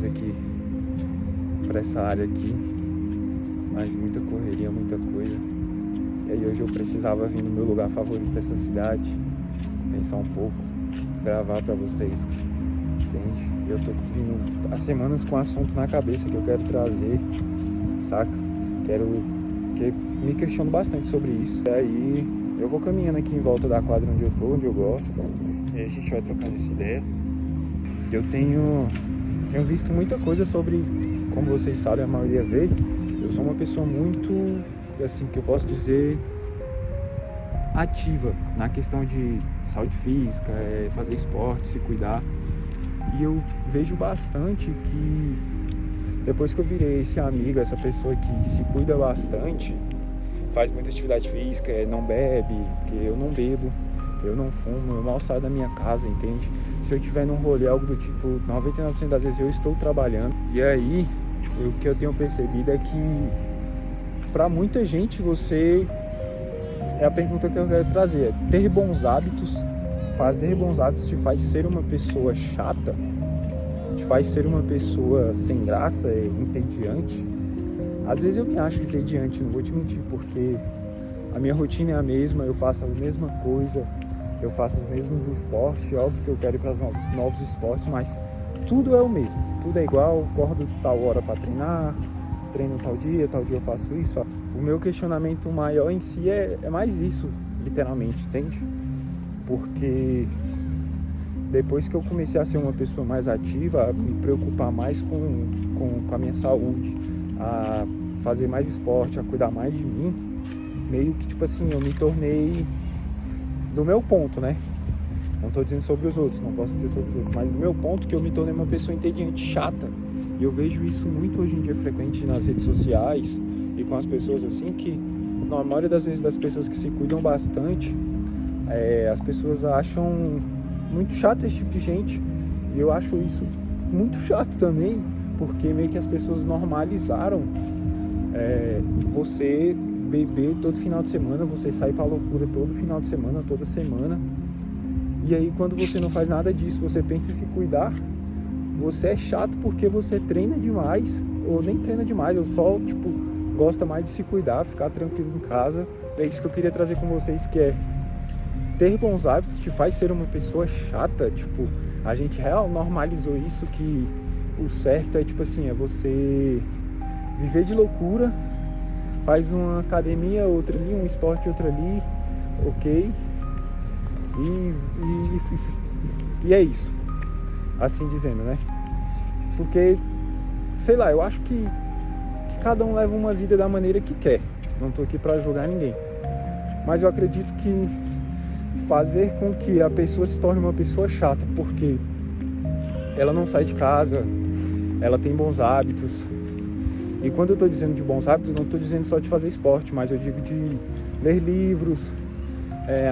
vocês aqui para essa área aqui, mas muita correria, muita coisa. E aí hoje eu precisava vir no meu lugar favorito dessa cidade, pensar um pouco, gravar para vocês, entende? Eu tô vindo há semanas com um assunto na cabeça que eu quero trazer, saca? Que me questiono bastante sobre isso. E aí eu vou caminhando aqui em volta da quadra onde eu tô, onde eu gosto, e aí a gente vai trocando essa ideia. Eu tenho visto muita coisa sobre, como vocês sabem, a maioria vê, eu sou uma pessoa muito, assim, que eu posso dizer, ativa na questão de saúde física, fazer esporte, se cuidar. E eu vejo bastante que depois que eu virei esse amigo, essa pessoa que se cuida bastante, faz muita atividade física, não bebe, porque eu não bebo, eu não fumo, eu mal saio da minha casa, entende? Se eu estiver num rolê, algo do tipo, 99% das vezes eu estou trabalhando. E aí, o que eu tenho percebido é que pra muita gente é a pergunta que eu quero trazer, é ter bons hábitos, fazer bons hábitos te faz ser uma pessoa chata, te faz ser uma pessoa sem graça, entediante. Às vezes eu me acho entediante, não vou te mentir, porque a minha rotina é a mesma, eu faço a mesma coisa, eu faço os mesmos esportes. Óbvio que eu quero ir para novos esportes, mas tudo é o mesmo, tudo é igual. Acordo tal hora para treinar, treino tal dia eu faço isso. O meu questionamento maior em si é mais isso, literalmente, entende? Porque depois que eu comecei a ser uma pessoa mais ativa, a me preocupar mais com a minha saúde, a fazer mais esporte, a cuidar mais de mim, meio que tipo assim, eu me tornei, do meu ponto, né? Não tô dizendo sobre os outros, não posso dizer sobre os outros, mas do meu ponto, que eu me tornei uma pessoa entediante, chata. E eu vejo isso muito hoje em dia frequente nas redes sociais e com as pessoas assim, que na maioria das vezes das pessoas que se cuidam bastante, as pessoas acham muito chato esse tipo de gente. E eu acho isso muito chato também, porque meio que as pessoas normalizaram você beber todo final de semana, você sair pra loucura todo final de semana, toda semana. E aí quando você não faz nada disso, você pensa em se cuidar, você é chato porque você treina demais, ou nem treina demais, ou só, tipo, gosta mais de se cuidar, ficar tranquilo em casa. É isso que eu queria trazer com vocês, que é ter bons hábitos te faz ser uma pessoa chata. Tipo, a gente real normalizou isso, que o certo é, tipo assim, é você viver de loucura, faz uma academia, outra ali, um esporte, outra ali, ok? E é isso, assim dizendo, né? Porque, sei lá, eu acho que cada um leva uma vida da maneira que quer. Não tô aqui pra julgar ninguém. Mas eu acredito que fazer com que a pessoa se torne uma pessoa chata porque ela não sai de casa, ela tem bons hábitos. E quando eu tô dizendo de bons hábitos, não tô dizendo só de fazer esporte, mas eu digo de ler livros.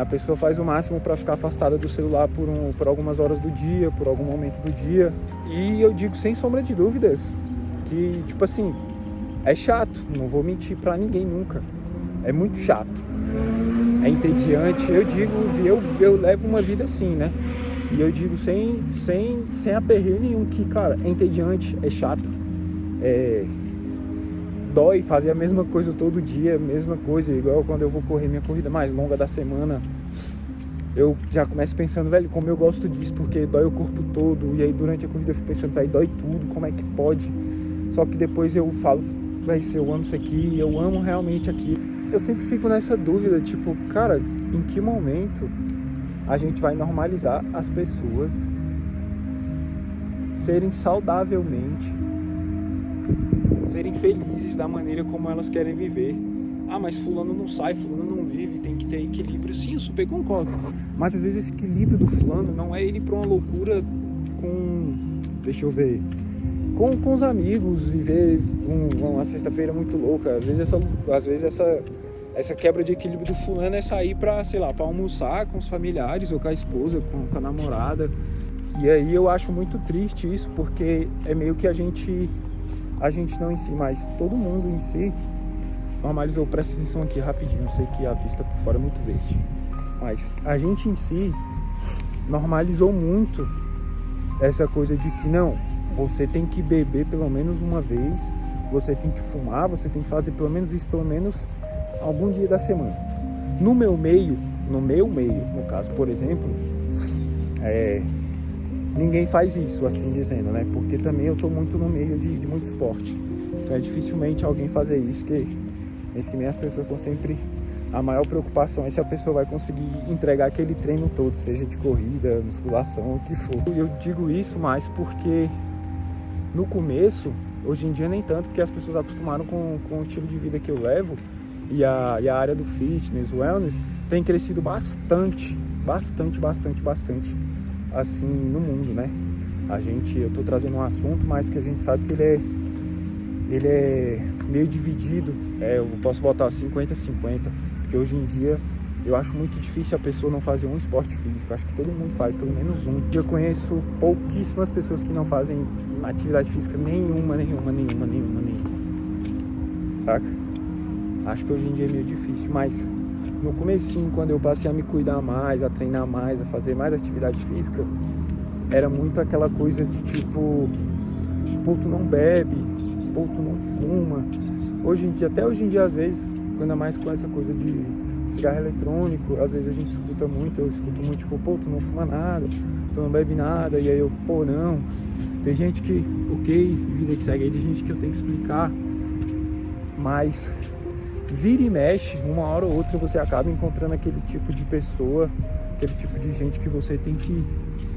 A pessoa faz o máximo para ficar afastada do celular por algumas horas do dia, por algum momento do dia. E eu digo sem sombra de dúvidas que, tipo assim, é chato, não vou mentir pra ninguém nunca. É muito chato, é entediante. Eu digo, eu levo uma vida assim, né? E eu digo sem aperreio nenhum que, cara, é entediante, é chato, dói fazer a mesma coisa todo dia, a mesma coisa, igual quando eu vou correr minha corrida mais longa da semana, eu já começo pensando, velho, como eu gosto disso, porque dói o corpo todo, e aí durante a corrida eu fico pensando, velho, dói tudo, como é que pode? Só que depois eu falo, velho, se eu amo isso aqui, eu amo realmente aquilo. Eu sempre fico nessa dúvida, tipo, cara, em que momento a gente vai normalizar as pessoas serem saudavelmente, serem felizes da maneira como elas querem viver. Ah, mas fulano não sai, fulano não vive, tem que ter equilíbrio. Sim, eu super concordo. Mas às vezes esse equilíbrio do fulano não é ele pra uma loucura com os amigos, viver uma sexta-feira muito louca. Às vezes essa quebra de equilíbrio do fulano é sair pra, sei lá, pra almoçar com os familiares, ou com a esposa, com a namorada. E aí eu acho muito triste isso, porque é meio que a gente não em si, mas todo mundo em si normalizou. Presta atenção aqui rapidinho, eu sei que a vista por fora é muito verde, mas a gente em si normalizou muito essa coisa de que não, você tem que beber pelo menos uma vez, você tem que fumar, você tem que fazer pelo menos isso, pelo menos algum dia da semana. No meu meio, no caso, por exemplo, ninguém faz isso, assim dizendo, né? Porque também eu tô muito no meio de muito esporte. Então é dificilmente alguém fazer isso, que nesse meio as pessoas estão sempre... A maior preocupação é se a pessoa vai conseguir entregar aquele treino todo, seja de corrida, musculação, o que for. Eu digo isso mais porque no começo, hoje em dia nem tanto, porque as pessoas acostumaram com o estilo de vida que eu levo, e a área do fitness, wellness, tem crescido bastante, assim, no mundo, né? Eu tô trazendo um assunto, mas que a gente sabe que ele é meio dividido, eu posso botar 50-50, porque hoje em dia eu acho muito difícil a pessoa não fazer um esporte físico. Eu acho que todo mundo faz pelo menos um. Eu conheço pouquíssimas pessoas que não fazem atividade física nenhuma. Saca? Acho que hoje em dia é meio difícil, mas no comecinho, quando eu passei a me cuidar mais, a treinar mais, a fazer mais atividade física, era muito aquela coisa de tipo, pô, tu não bebe, pô, tu não fuma. Até hoje em dia, às vezes, ainda mais com essa coisa de cigarro eletrônico, às vezes a gente escuta muito, eu escuto muito, tipo, pô, tu não fuma nada, tu não bebe nada, e aí eu, pô, não. Tem gente que, ok, vida que segue aí, tem gente que eu tenho que explicar, mas vira e mexe, uma hora ou outra você acaba encontrando aquele tipo de pessoa, aquele tipo de gente que você tem que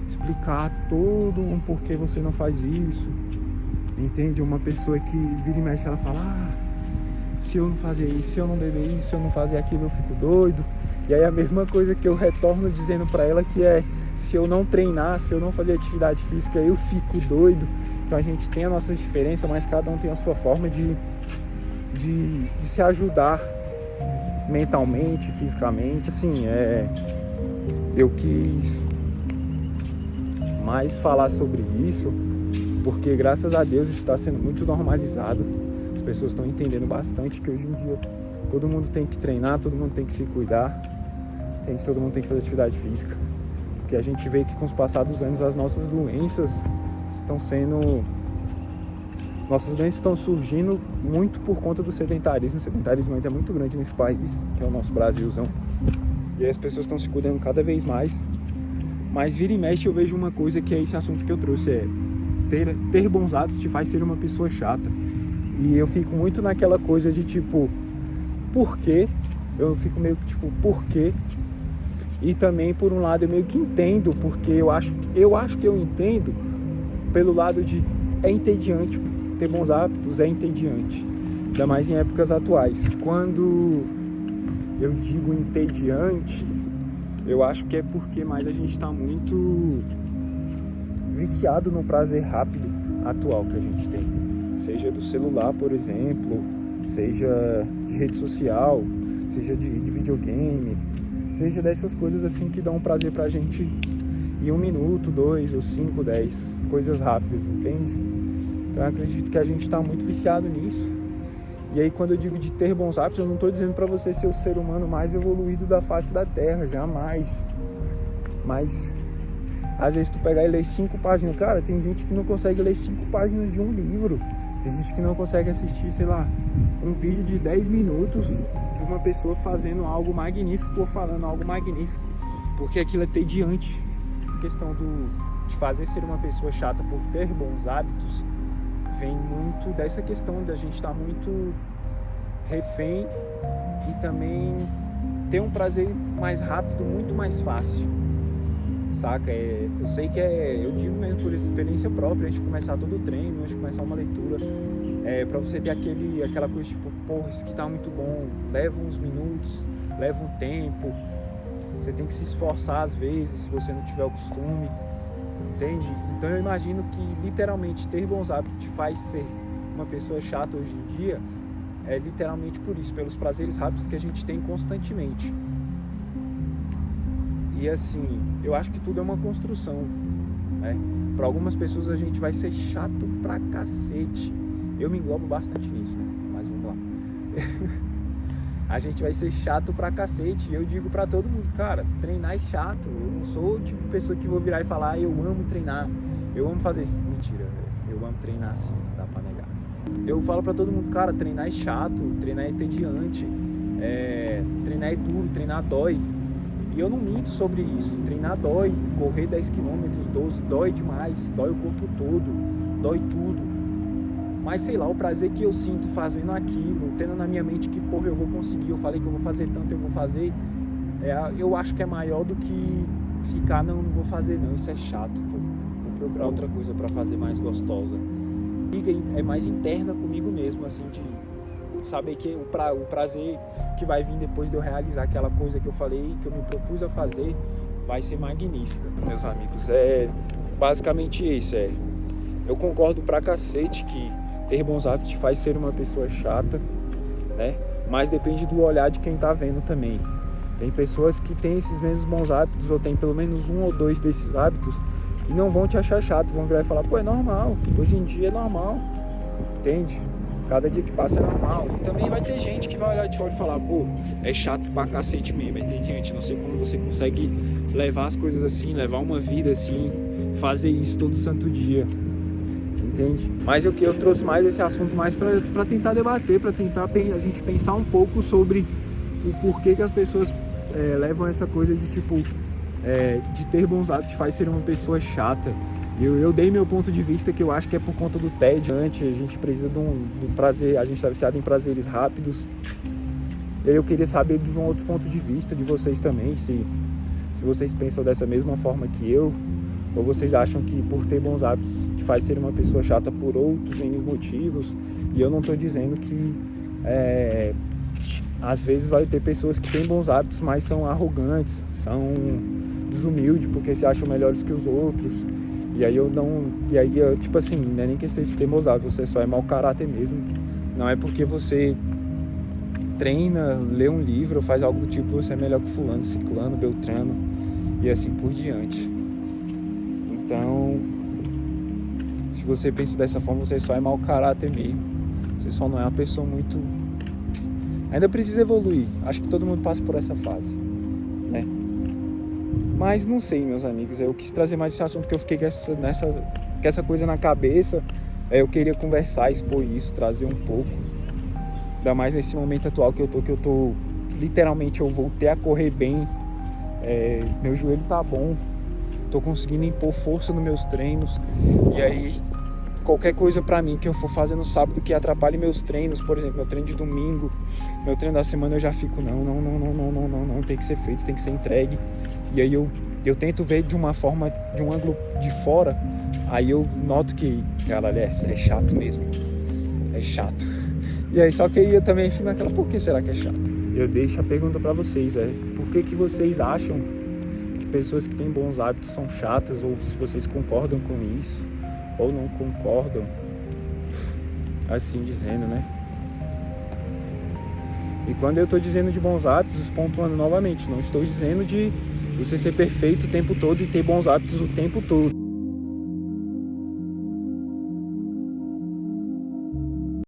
explicar todo um porquê você não faz isso, entende? Uma pessoa que vira e mexe, ela fala, se eu não fazer isso, se eu não beber isso, se eu não fazer aquilo, eu fico doido. E aí a mesma coisa que eu retorno dizendo pra ela, que é, se eu não treinar, se eu não fazer atividade física, eu fico doido. Então a gente tem a nossa diferença, mas cada um tem a sua forma de se ajudar mentalmente, fisicamente. Assim, eu quis mais falar sobre isso, porque graças a Deus isso está sendo muito normalizado. As pessoas estão entendendo bastante que hoje em dia todo mundo tem que treinar, todo mundo tem que se cuidar, todo mundo tem que fazer atividade física. Porque a gente vê que com os passados anos as nossas doenças estão surgindo muito por conta do sedentarismo. O sedentarismo ainda é muito grande nesse país, que é o nosso Brasilzão. E aí as pessoas estão se cuidando cada vez mais. Mas vira e mexe eu vejo uma coisa, que é esse assunto que eu trouxe, ter bons hábitos te faz ser uma pessoa chata. E eu fico muito naquela coisa de tipo, por quê? Eu fico meio tipo, por quê? E também, por um lado, eu meio que entendo, porque eu acho que eu entendo pelo lado de é entediante, ter bons hábitos é entediante, ainda mais em épocas atuais. Quando eu digo entediante, eu acho que é porque mais a gente está muito viciado no prazer rápido atual que a gente tem. Seja do celular, por exemplo, seja de rede social, seja de videogame, seja dessas coisas assim que dão prazer pra gente em 1 minuto, 2 ou 5, 10, coisas rápidas, entende? Então eu acredito que a gente tá muito viciado nisso. E aí quando eu digo de ter bons hábitos, eu não tô dizendo pra você ser o ser humano mais evoluído da face da Terra, jamais. Mas às vezes tu pegar e ler 5 páginas, cara, tem gente que não consegue ler 5 páginas de um livro. Tem gente que não consegue assistir, sei lá, um vídeo de 10 minutos de uma pessoa fazendo algo magnífico ou falando algo magnífico, porque aquilo é tediante. A questão de fazer ser uma pessoa chata por ter bons hábitos vem muito dessa questão da gente estar muito refém e também ter um prazer mais rápido, muito mais fácil. Saca? Eu sei que eu digo mesmo por experiência própria, antes de começar todo o treino, antes de começar uma leitura, pra você ter aquela coisa tipo, porra, isso aqui tá muito bom, leva uns minutos, leva um tempo, você tem que se esforçar às vezes, se você não tiver o costume, entende? Então eu imagino que literalmente ter bons hábitos te faz ser uma pessoa chata hoje em dia, é literalmente por isso, pelos prazeres rápidos que a gente tem constantemente. E assim, eu acho que tudo é uma construção, né? Para algumas pessoas a gente vai ser chato pra cacete. Eu me englobo bastante nisso, né? Mas vamos lá. A gente vai ser chato pra cacete. E eu digo pra todo mundo, cara, treinar é chato. Eu não sou o tipo de pessoa que vou virar e falar, eu amo treinar, eu amo fazer isso. Mentira, eu eu amo treinar sim, não dá pra negar. Eu falo pra todo mundo, cara, treinar é chato, treinar é entediante, treinar é duro, treinar dói. E eu não minto sobre isso, treinar dói, correr 10 km, 12, dói demais, dói o corpo todo, dói tudo. Mas sei lá, o prazer que eu sinto fazendo aquilo, tendo na minha mente que, porra, eu vou conseguir, eu falei que eu vou fazer tanto, eu vou fazer, eu acho que é maior do que ficar, não vou fazer não, isso é chato, pô. Vou procurar outra coisa pra fazer mais gostosa. É mais interna comigo mesmo, assim, de saber que o prazer que vai vir depois de eu realizar aquela coisa que eu falei, que eu me propus a fazer, vai ser magnífica. Meus amigos, é basicamente isso, eu concordo pra cacete que ter bons hábitos te faz ser uma pessoa chata, né? Mas depende do olhar de quem tá vendo também. Tem pessoas que têm esses mesmos bons hábitos, ou tem pelo menos um ou dois desses hábitos, e não vão te achar chato, vão virar e falar, pô, é normal, hoje em dia é normal, entende? Cada dia que passa é normal. E também vai ter gente que vai olhar de fora e falar, pô, é chato pra cacete mesmo. Vai ter gente, não sei como você consegue levar as coisas assim, levar uma vida assim, fazer isso todo santo dia, entende? Mas eu trouxe mais esse assunto mais pra tentar debater, pra tentar a gente pensar um pouco sobre o porquê que as pessoas levam essa coisa de tipo, de ter bons hábitos faz ser uma pessoa chata. Eu dei meu ponto de vista, que eu acho que é por conta do tédio. A gente precisa do prazer, a gente está viciado em prazeres rápidos. Eu queria saber de um outro ponto de vista de vocês também, se vocês pensam dessa mesma forma que eu, ou vocês acham que por ter bons hábitos te faz ser uma pessoa chata por outros motivos. E eu não estou dizendo que às vezes vai ter pessoas que têm bons hábitos, mas são arrogantes, são desumildes porque se acham melhores que os outros. E aí tipo assim, não é nem questão de ter bons hábitos, você só é mau caráter mesmo. Não é porque você treina, lê um livro ou faz algo do tipo, você é melhor que fulano, ciclano, beltrano e assim por diante. Então, se você pensa dessa forma, você só é mau caráter mesmo. Você só não é uma pessoa muito... Ainda precisa evoluir. Acho que todo mundo passa por essa fase, né? Mas não sei, meus amigos. Eu quis trazer mais esse assunto, que eu fiquei com essa coisa na cabeça. Eu queria conversar, expor isso, trazer um pouco. Ainda mais nesse momento atual que eu tô literalmente, eu voltei a correr bem. Meu joelho tá bom. Tô conseguindo impor força nos meus treinos. E aí, qualquer coisa pra mim que eu for fazer no sábado que atrapalhe meus treinos, por exemplo, meu treino de domingo, meu treino da semana, eu já fico, não, tem que ser feito, tem que ser entregue. E aí eu tento ver de uma forma, de um ângulo de fora, aí eu noto que, galera, é chato mesmo, é chato. E aí, só que aí eu também fico naquela, por que será que é chato? Eu deixo a pergunta pra vocês, por que vocês acham que pessoas que têm bons hábitos são chatas, ou se vocês concordam com isso, ou não concordam, assim dizendo, né? E quando eu tô dizendo de bons hábitos, pontuando novamente, não estou dizendo de você ser perfeito o tempo todo e ter bons hábitos o tempo todo.